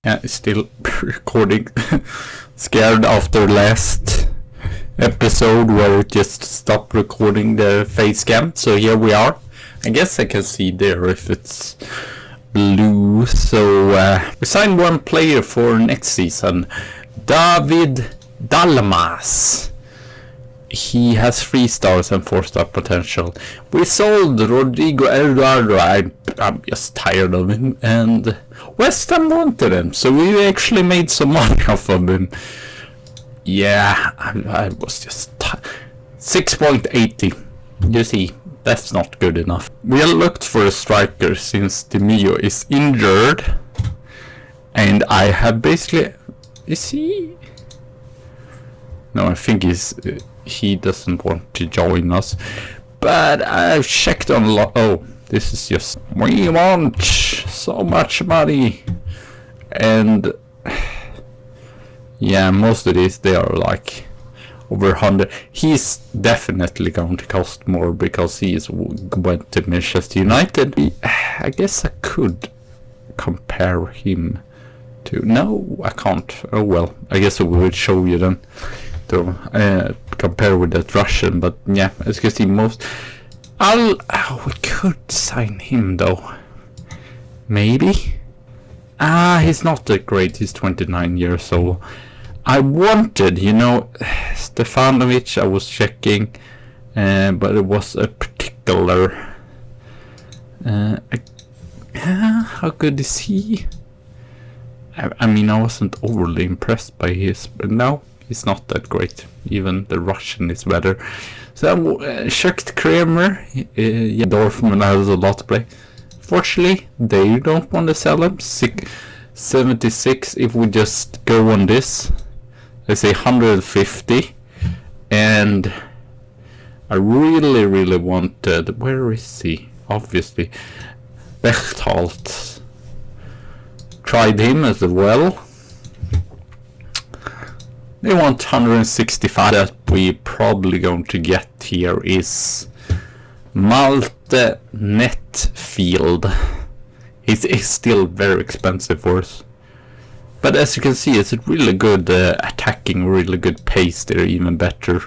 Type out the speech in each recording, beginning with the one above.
Yeah, it's still recording. Scared after last episode where it just stopped recording the face cam. So here we are. I guess I can see there if it's blue. So we signed one player for next season, David Dalmas. He has 3 stars and 4-star potential. We sold Rodrigo Eduardo. I'm just tired of him, and West Ham wanted him, so we actually made some money off of him. Yeah, I was just 6.80. You see, that's not good enough. We looked for a striker since Di Meo is injured, and I have basically... Is he? No, I think he doesn't want to join us. But I've checked on oh, this is just... We want so much money. And... yeah, most of these, they are like over 100. He's definitely going to cost more because he went to Manchester United. I guess I could compare him to... No, I can't. Oh well, I guess I will show you then to compare with that Russian. But yeah, as you can see, most... we could sign him though. Maybe? He's not that great. He's 29 years old. I wanted, you know, Stefanovic, I was checking, but it was a particular... how good is he? I mean, I wasn't overly impressed by his, but no, he's not that great. Even the Russian is better. So I checked Kramer. Dorfman has a lot to play. Fortunately, they don't want to sell him. 76 if we just go on this. Let's say 150. And I really wanted... Where is he? Obviously. Bechtold. Tried him as well. They want 165. That we probably going to get here is Malte Netfield. He's still very expensive for us. But as you can see, it's a really good attacking, really good pace. They're even better.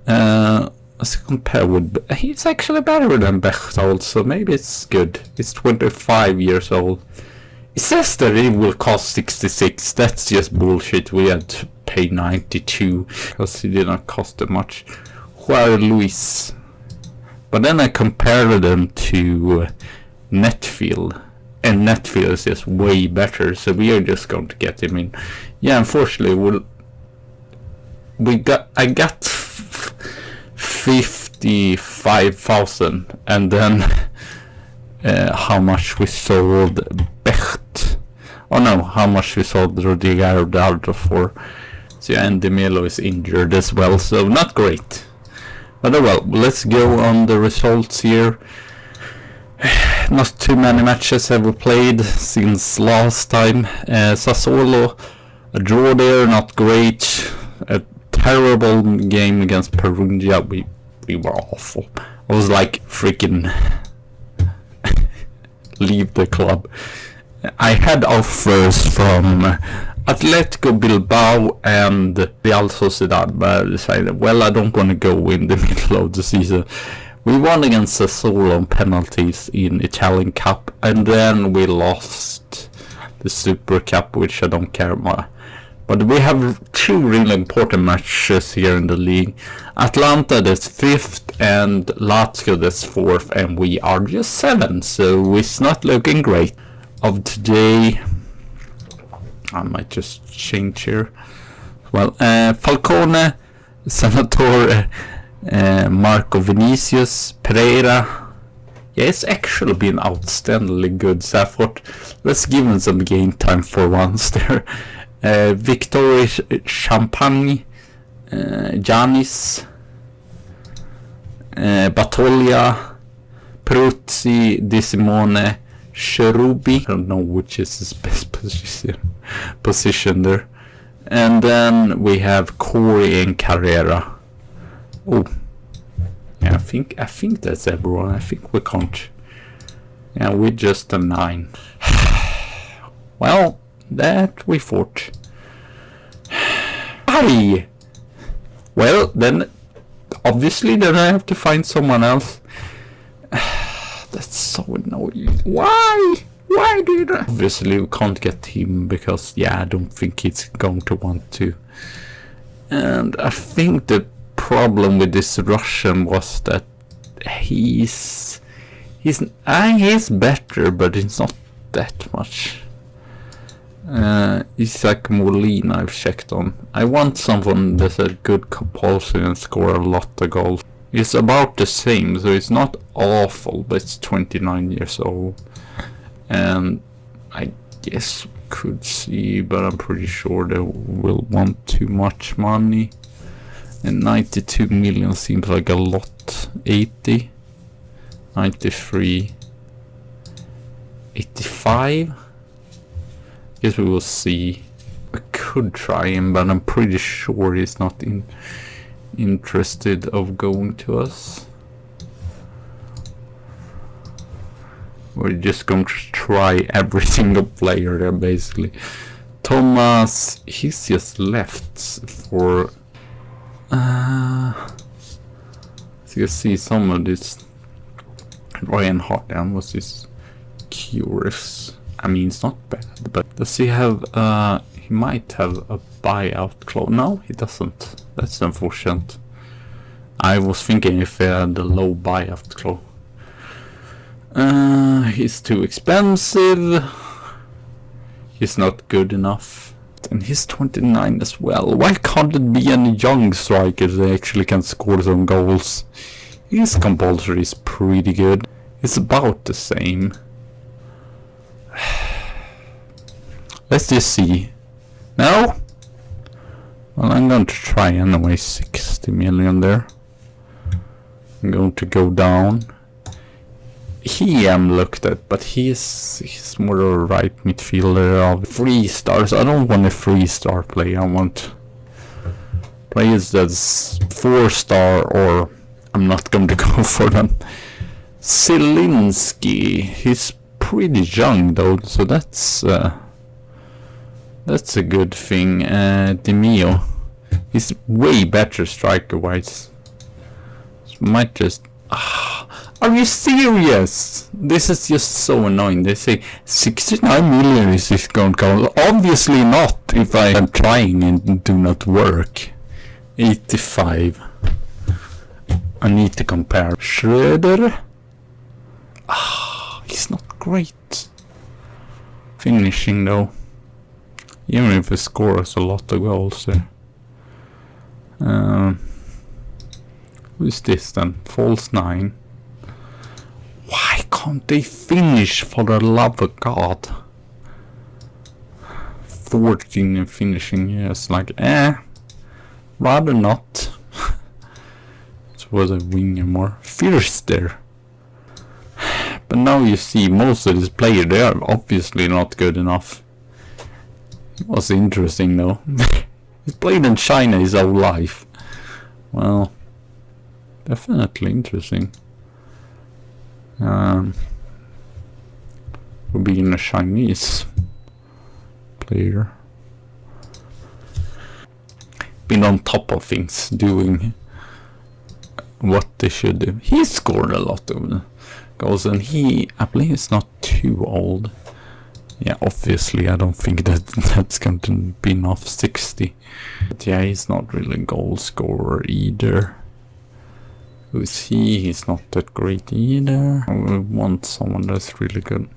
Let's compare with... He's actually better than Bechtold, so maybe it's good. He's 25 years old. It says that it will cost 66. That's just bullshit. We had to pay 92 because he didn't cost that much. Juan Luis. But then I compared them to Netfield. And Netfield is just way better, so we are just going to get him in. Yeah, unfortunately, I got 55,000, and then how much we sold Becht. Oh no, how much we sold Rodrigo Eduardo for. So yeah, and Di Meo is injured as well, so not great. But oh well, let's go on the results here. Not too many matches have we played since last time. Sassuolo, a draw there, not great. A terrible game against Perugia. We were awful. I was like freaking leave the club. I had offers from Atletico Bilbao and Real Sociedad, but I decided, well, I don't want to go in the middle of the season. We won against Sassuolo on penalties in Italian Cup, and then we lost the Super Cup, which I don't care about. But we have 2 really important matches here in the league. Atalanta that's 5th, and Lazio that's 4th, and we are just 7th, so it's not looking great. Of today, I might just change here. Well, Falcone, Senatore, Marco Vinicius, Pereira. Yeah, it's actually been outstandingly good. So I thought, let's give him some game time for once there. Victoria Champagne, Giannis, Batoglia, Pruzzi, Di Simone, Cherubi. I don't know which is his best position there. And then we have Corey and Carrera. Oh, yeah, I think that's everyone. I think we can't. Yeah, we're just a 9. Well, That we thought. Why? Well, then, obviously, then I have to find someone else. That's so annoying. Why? Why do you? Obviously, we can't get him because, yeah, I don't think he's going to want to. And I think the problem with this Russian was that he's better, but it's not that much. He's like Molina I've checked on. I want someone that's a good compulsion and score a lot of goals. It's about the same, so it's not awful, but it's 29 years old. And I guess we could see, but I'm pretty sure they will want too much money. And 92 million seems like a lot. 80, 93, 85. Guess we will see. I could try him, but I'm pretty sure he's not interested of going to us. We're just going to try every single player there, basically. Thomas, he's just left for. So you see some of this. Ryan Hartdown was this curious. I mean, it's not bad, but does he have, he might have a buyout clause. No, he doesn't. That's unfortunate. I was thinking if he had a low buyout clause. He's too expensive. He's not good enough. And he's 29 as well. Why can't it be any young strikers that actually can score some goals? His compulsory is pretty good. It's about the same. Let's just see. No? Well, I'm going to try anyway. 60 million there. I'm going to go down. He looked at, but he's more of a right midfielder of 3 stars. I don't want a 3-star player. I want players that's 4-star, or I'm not going to go for them. Zielinski, he's pretty young though, so that's a good thing. Di Meo, he's way better striker wise. So might just. Are you serious? This is just so annoying. They say 69 million is this going to come. Obviously not, if I am trying and do not work. 85. I need to compare. Schroeder. He's not great. Finishing though. Even if he scores a lot of goals there. Who is this then? False 9. Why can't they finish, for the love of God? 14 in finishing, yes, like, rather not. It was a winger more. Fierce there. But now you see, most of these players, they are obviously not good enough. It was interesting though. He's played in China his whole life. Well, definitely interesting. For being a Chinese player. Been on top of things, doing what they should do. He scored a lot of goals, and I believe it's not too old. Yeah, obviously I don't think that's going to be enough. 60. But yeah, he's not really a goal scorer either. Who is he? He's not that great either. We want someone that's really good.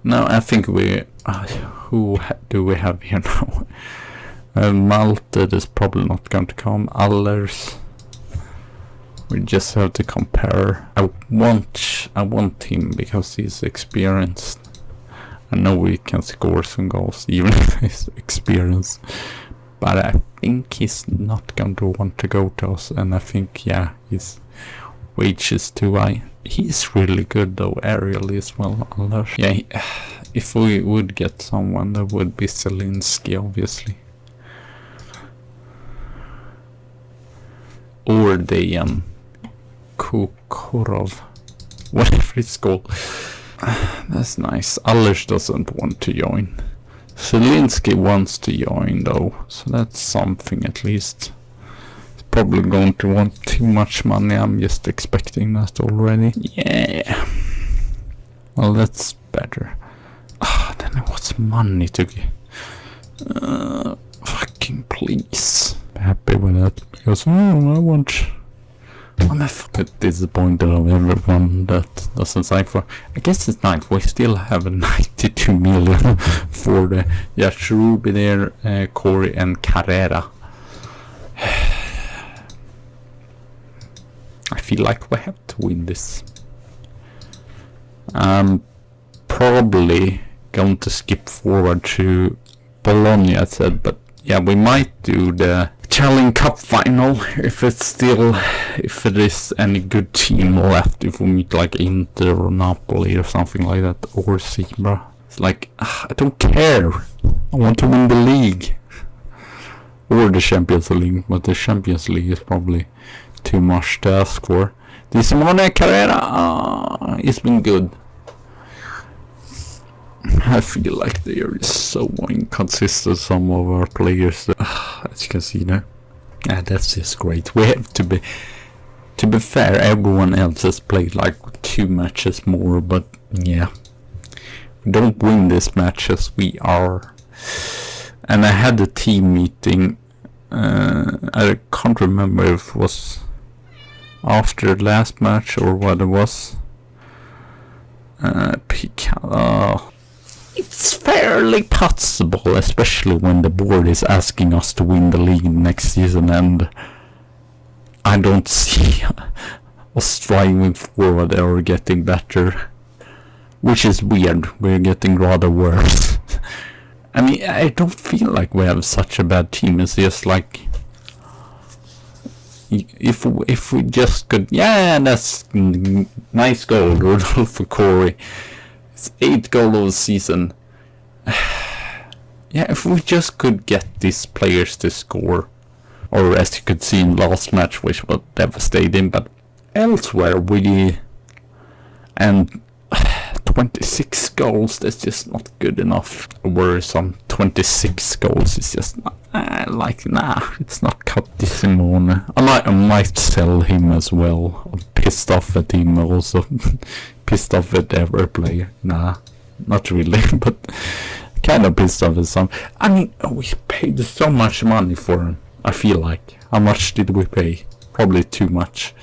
No, I think we. Who do we have here now? Malte is probably not going to come. Allers. We just have to compare. I want him because he's experienced. I know we can score some goals even if he's experienced. But I think he's not going to want to go to us, and I think, yeah, his wage is too high. He's really good though, aerially as well. Yeah, if we would get someone, that would be Zielinski, obviously. Or the Kukurov, whatever it's called. That's nice. Allers doesn't want to join. Zelensky wants to join though, so that's something at least. He's probably going to want too much money, I'm just expecting that already. Yeah. Well, that's better. Then what's money to get? Fucking please. Happy with that, because I'm a bit disappointed of everyone that doesn't sign for. I guess it's nice. We still have a 92 million for the Ruby there, Corey and Carrera. I feel like we have to win this. I'm probably going to skip forward to Bologna, I said, but yeah, we might do the Challenge Cup final if it is any good team left. If we meet like Inter or Napoli or something like that, or Zebra. It's like, I don't care. I want to win the league. Or the Champions League, but the Champions League is probably too much to ask for. This Simone Carrera, it's been good. I feel like they are so inconsistent, some of our players, as you can see now. That's just great. We have to be fair, everyone else has played like 2 matches more, but yeah. We don't win this matches, we are. And I had a team meeting, I can't remember if it was after the last match or what it was. It's fairly possible, especially when the board is asking us to win the league next season, and I don't see us striving forward or getting better, which is weird. We're getting rather worse. I mean, I don't feel like we have such a bad team. It's just like, if we just could, yeah, that's nice goal, Rodolfo Corey. It's 8th goal of the season. Yeah, if we just could get these players to score, or as you could see in last match, which was devastating, but elsewhere and 26 goals, that's just not good enough. Where some 26 goals is just it's not cut this Simone. I might sell him as well. I'm pissed off at him also. Pissed off at every player. Nah, not really, but kind of pissed off at some. I mean, we paid so much money for him, I feel like. How much did we pay? Probably too much.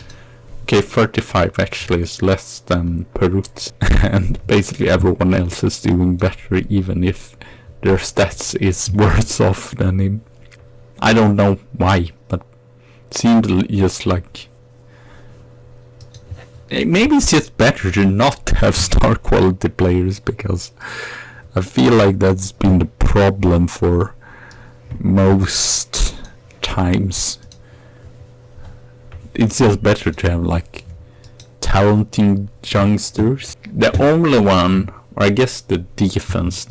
Okay, 35 actually is less than Perut, and basically everyone else is doing better, even if their stats is worse off than him. I don't know why, but it seems just like maybe it's just better to not have star quality players, because I feel like that's been the problem for most times. It's just better to have like talented youngsters. The only one, or I guess the defense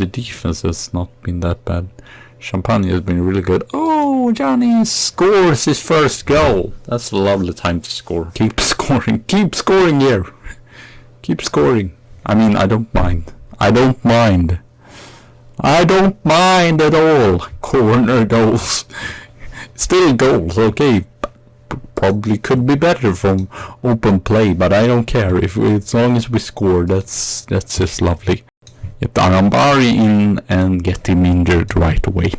has not been that bad. Champagne has been really good. Oh, Johnny scores his first goal. That's a lovely time to score. Keep scoring here. Keep scoring. I mean, I don't mind at all. Corner goals. Still goals, okay. Probably could be better from open play, but I don't care. As long as we score, that's just lovely. Get Arambari in and get him injured right away.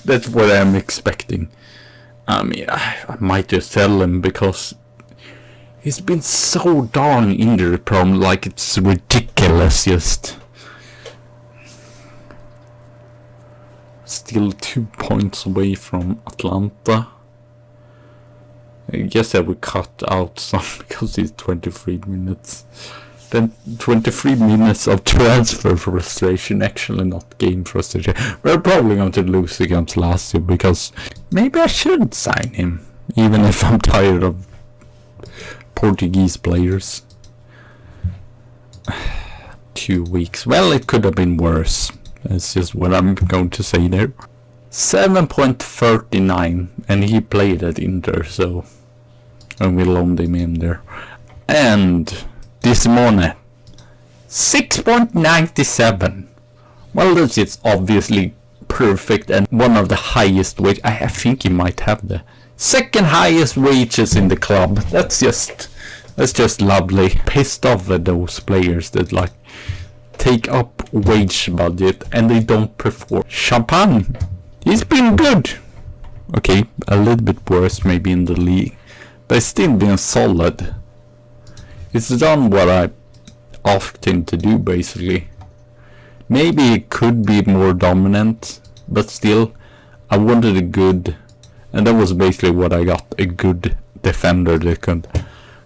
That's what I'm expecting. I mean, I might just sell him because he's been so darn injury prone, like it's ridiculous. Just still 2 points away from Atalanta. I guess I will cut out some because it's 23 minutes. Then 23 minutes of transfer frustration, actually not game frustration. We're probably going to lose against Lazio, because maybe I should sign him, even if I'm tired of Portuguese players. 2 weeks. Well, it could have been worse. That's just what I'm going to say there. 7.39, and he played at Inter, so and we loaned him in there. And Di Simone, 6.97. Well, this is obviously perfect and one of the highest wage. I think he might have the second highest wages in the club. That's just lovely. Pissed off at those players that like take up wage budget and they don't perform. Champagne, he's been good. Okay, a little bit worse maybe in the league, but it's still been solid. He's done what I asked him to do basically. Maybe it could be more dominant, but still I wanted a good, and that was basically what I got, a good defender that could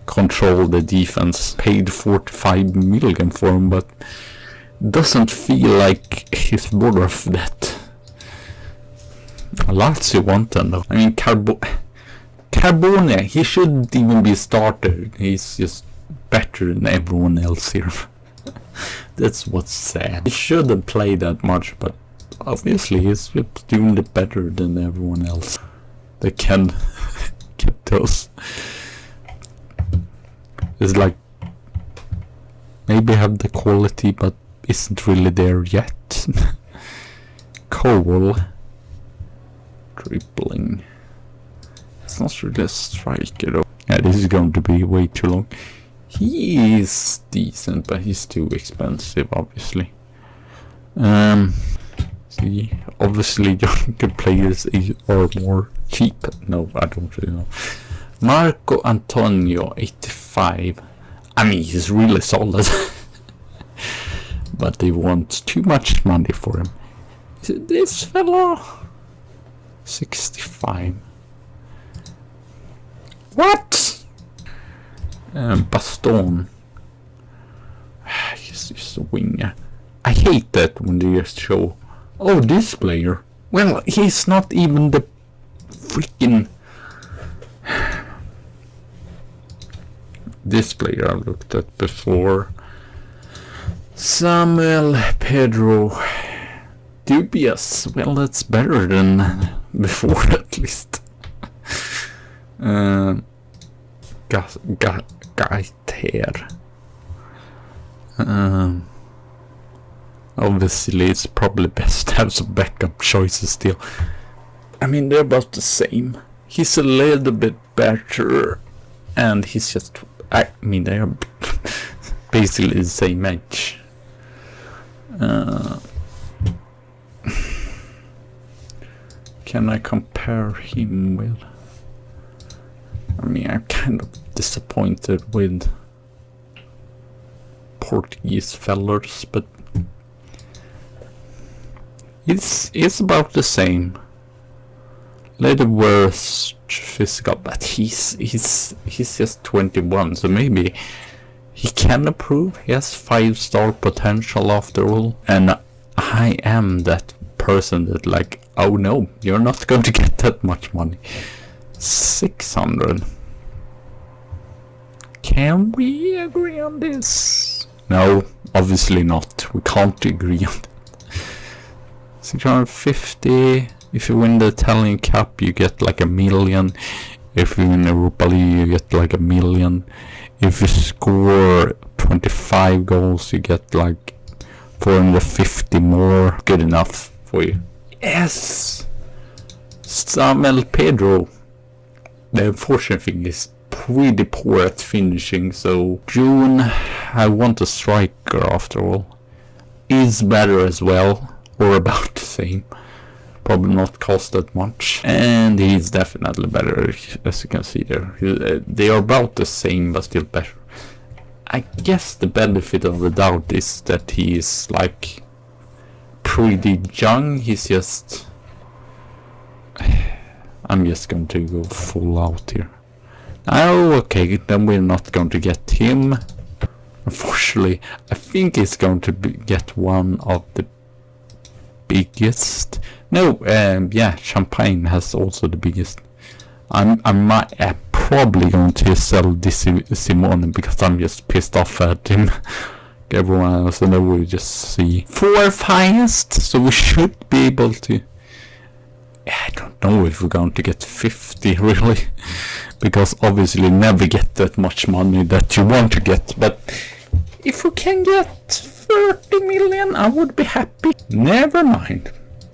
control the defense. Paid 45 million for him, but doesn't feel like he's worth that. Lazio want him though. I mean, Carbone, he shouldn't even be a starter. He's just better than everyone else here. That's what's sad. He shouldn't play that much, but obviously he's doing it better than everyone else. They can get those. It's like maybe have the quality, but isn't really there yet. Cole dribbling. It's not really a striker though. Yeah, this is going to be way too long. He is decent, but he's too expensive, obviously. See, obviously younger players are more cheap. No, I don't really know. Marco Antonio, 85. I mean, he's really solid. But they want too much money for him. Is it this fellow? 65. What? Baston. He's just a winger. I hate that when they just show, oh, this player. Well, he's not even the freaking... This player I looked at before. Samuel Pedro. Dubious. Well, that's better than before at least. Gaiter. Obviously it's probably best to have some backup choices still. I mean, they're about the same. He's a little bit better, and he's just, I mean, they are basically the same age. Can I compare him with? I mean, I'm kind of disappointed with Portuguese fellas, but it's about the same. Little worse physical, but he's just 21, so maybe he can improve. He has 5-star potential after all, and I am that person that like, oh no, you're not going to get that much money. 600. Can we agree on this? No, obviously not. We can't agree on that. 650. If you win the Italian Cup, you get like 1 million. If you win Europa League, you get like 1 million. If you score 25 goals, you get like 450 more. Good enough for you. Yes! Samuel Pedro. The unfortunate thing is pretty poor at finishing, so June, I want a striker after all. Is better as well, or about the same. Probably not cost that much, and he's definitely better, as you can see there. They are about the same, but still better. I guess the benefit of the doubt is that he is like pretty young. He's just... I'm just going to go full out here. Oh, okay, then we're not going to get him. Unfortunately, I think he's going to get one of the biggest. No, yeah, Champagne has also the biggest. I'm probably going to sell this Simone because I'm just pissed off at him. Everyone else, and then we just see 4th highest, so we should be able to. I don't know if we're going to get 50 really, because obviously you never get that much money that you want to get, but if we can get 30 million, I would be happy. Never mind.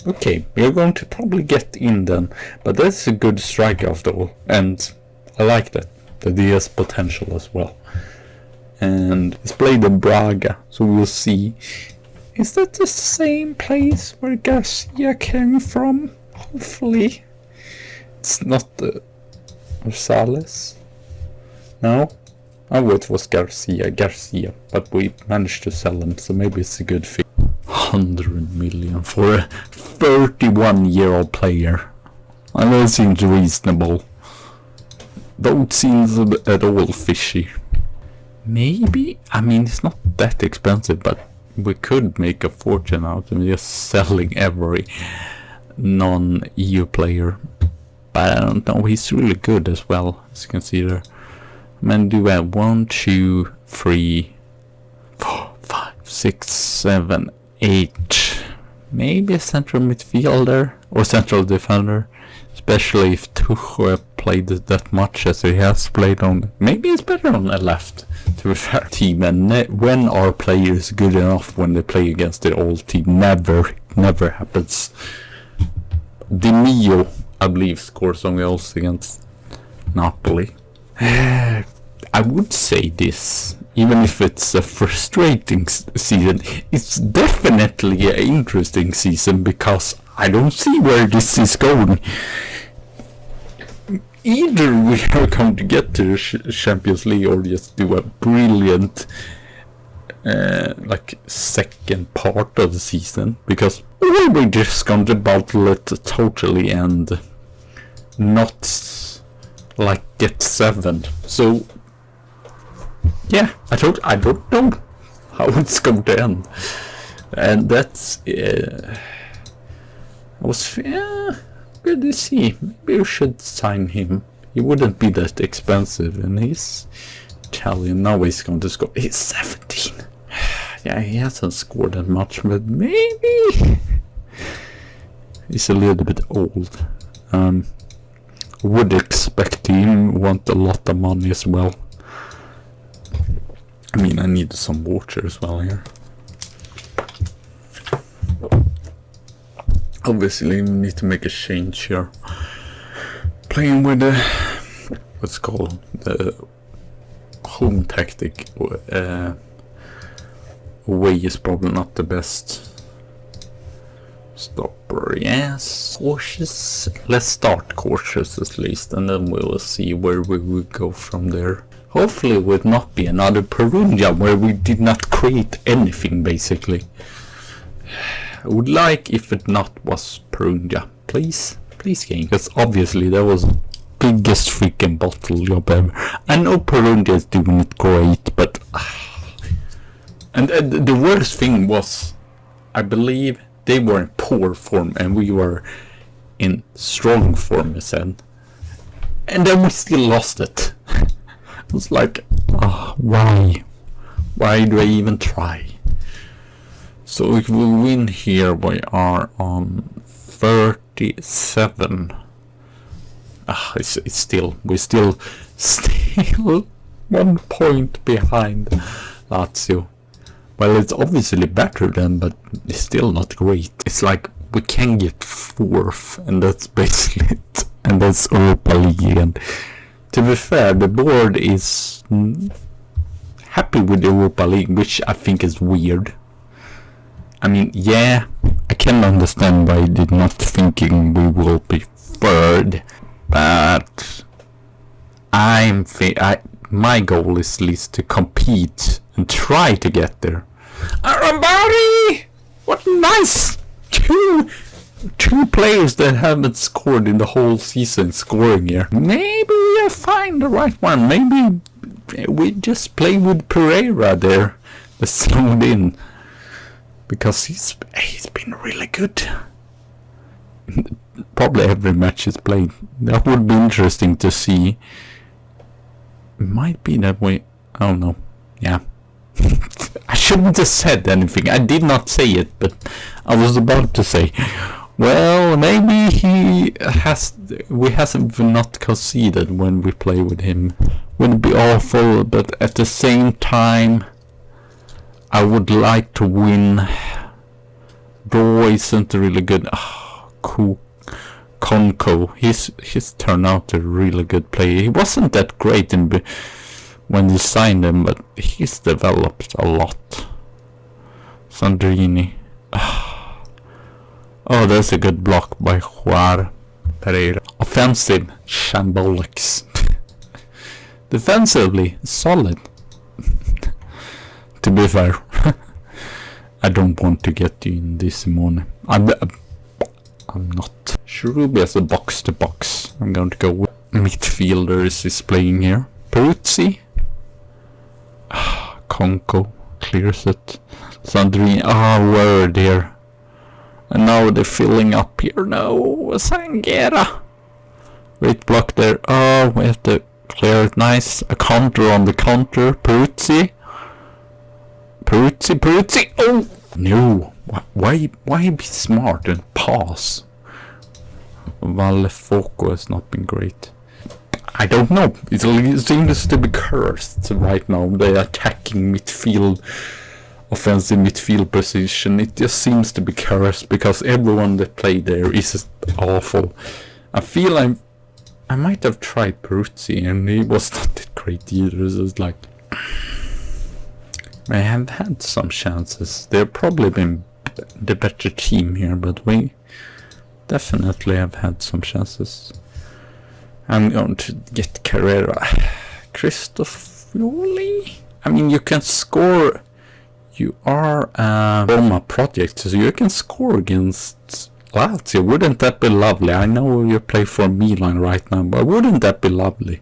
Okay, we're going to probably get in then, but that's a good striker after all, and I like that he has potential as well. And he's played in Braga, so we'll see. Is that the same place where Garcia came from? Hopefully. It's not Rosales. No? Oh, it was Garcia, but we managed to sell him, so maybe it's a good fee. 100 million for a 31-year-old player. I know it seems reasonable. Don't seem at all fishy. Maybe, I mean, it's not that expensive, but we could make a fortune out of just selling every non-EU player. But I don't know, he's really good as well, as you can see there. I mean, do we have 1, 2, 3, 4, 5, 6, 7, 8. Maybe a central midfielder or central defender, especially if Tuchel played that much as he has played on. Maybe it's better on the left, to be fair. Team, and when are players good enough when they play against their old team? Never happens. Di Meo, I believe, scored some goals against Napoli. I would say this, even if it's a frustrating season, it's definitely an interesting season because I don't see where this is going. Either we are going to get to the Champions League or just do a brilliant like second part of the season, because or we're just going to bottle it totally and not like get 7. So yeah, I don't know how it's going to end, and that's I was good to see. Maybe we should sign him. He wouldn't be that expensive, and he's Italian. Now he's going to score. He's 17. Yeah, he hasn't scored that much, but maybe he's a little bit old. Would expect him want a lot of money as well. I mean, I need some water as well here. Obviously, we need to make a change here. Playing with the what's called the home tactic away is probably not the best. Stopper, yes, cautious. Let's start cautious at least, and then we will see where we will go from there. Hopefully it would not be another Perugia where we did not create anything basically. I would like if it not was Perugia. Please game. Because obviously that was the biggest freaking bottle job ever. I know Perugia is doing it great, but and the worst thing was, I believe they were in poor form and we were in strong form, I said. And then we still lost it. It was like, why? Why do I even try? So if we win here, we are on 37. We're still 1 point behind Lazio. Well, it's obviously better than, but it's still not great. It's like we can get 4th, and that's basically it. And that's Europa League. And to be fair, the board is happy with the Europa League, which I think is weird. I mean, yeah, I can understand why they're not thinking we will be 3rd, but my goal is at least to compete and try to get there. Arambari! What nice! Two players that haven't scored in the whole season scoring here. Maybe we'll find the right one. Maybe we just play with Pereira there. That's slowed in. Because he's been really good. Probably every match he's played. That would be interesting to see. It might be that way. I don't know. Yeah. I shouldn't have said anything. I did not say it, but I was about to say, well, maybe we hasn't not conceded when we play with him. Wouldn't be awful, but at the same time, I would like to win. Draw isn't really good. Conco, he's turned out a really good player. He wasn't that great when you signed him, but he's developed a lot. Sandrini. Oh, that's a good block by Juar Pereira. Offensive shambolics. Defensively solid. To be fair. I don't want to get you in this morning. I'm not. Cherubi as a box to box. I'm going to go with midfielders is playing here. Peruzzi. Conco clears it. Sandrini. Word here. And now they're filling up here. No, Sangera. Great block there. We have to clear it. Nice. A counter on the counter. Peruzzi. Oh no! Why be smart and pass? Vallefoco has not been great. I don't know. It seems to be cursed right now. The attacking midfield, offensive midfield position. It just seems to be cursed because everyone that played there is awful. I feel I might have tried Peruzzi and he was not that great either. So it's like. I have had some chances. They've probably been the better team here, but we definitely have had some chances. I'm going to get Carrera. Cristofoli? I mean, you can score. You are a Roma project, so you can score against Lazio. Wouldn't that be lovely? I know you play for Milan right now, but wouldn't that be lovely?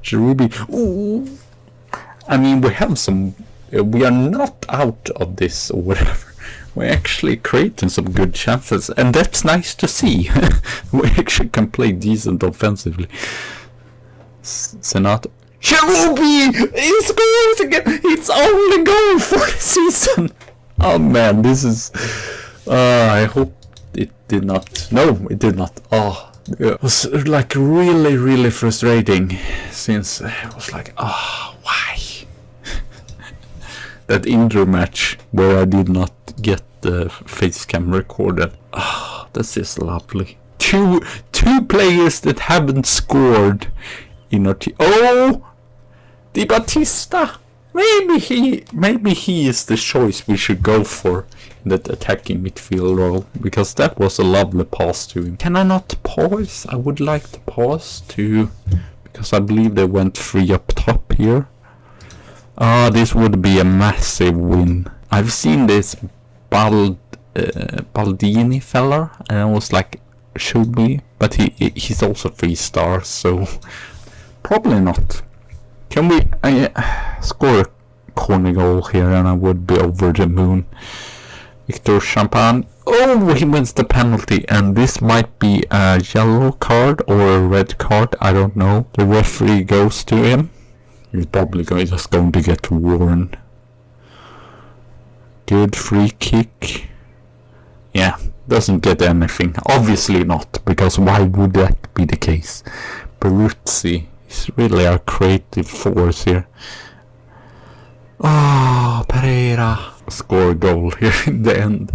Cherubi. Ooh. I mean, we have some. We are not out of this or whatever. We're actually creating some good chances, and that's nice to see. We actually can play decent offensively. Senato. Cherubi! He scores again! It's only goal for the season! Oh man, this is. I hope it did not. No, it did not. It was like really frustrating since it was like, why? That indoor match where I did not get the face cam recorded. That's just lovely. Two players that haven't scored in our team. Di Battista. Maybe he is the choice we should go for in that attacking midfield role, because that was a lovely pass to him. Can I not pause? I would like to pause too, because I believe they went free up top here. This would be a massive win. I've seen this Baldini fella, and I was like, should be, but he's also 3 stars, so probably not. Can we score a corner goal here, and I would be over the moon. Victor Champagne. He wins the penalty, and this might be a yellow card or a red card. I don't know. The referee goes to him. He's probably just going to get warned. Good free kick. Yeah, doesn't get anything. Obviously not, because why would that be the case? Peruzzi is really a creative force here. Pereira. Score a goal here in the end.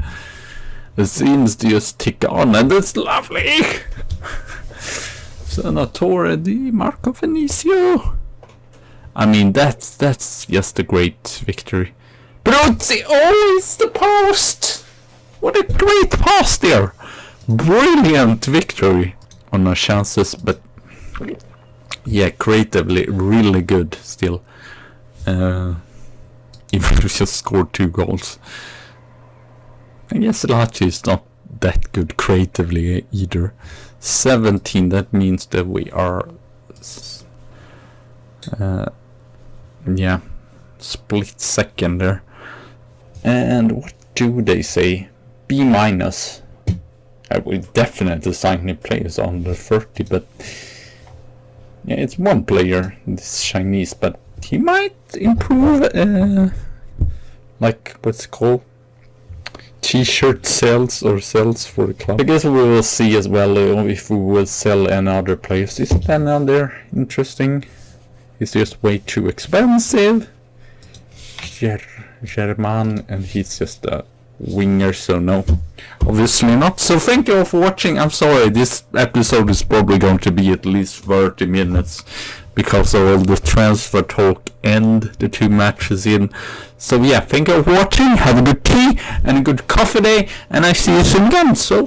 The scenes just tick on, and it's lovely! Senatore Di Marco Vinicio. I mean, that's just a great victory. Peruzzi, it's the post! What a great pass there! Brilliant victory on our chances, but yeah, creatively really good still. Even if we just scored 2 goals. I guess Lazio is not that good creatively either. 17, that means that we are split second there. And what do they say? B-. I would definitely sign new players under 30, but yeah, it's one player, this Chinese, but he might improve, like what's it called? T-shirt sales or sales for the club. I guess we will see as well if we will sell any other players. Is any other interesting? It's just way too expensive. German, and he's just a winger, so no, obviously not. So thank you all for watching. I'm sorry, this episode is probably going to be at least 30 minutes because of all the transfer talk and the 2 matches in. So yeah, thank you all for watching. Have a good tea and a good coffee day, and I see you soon again. So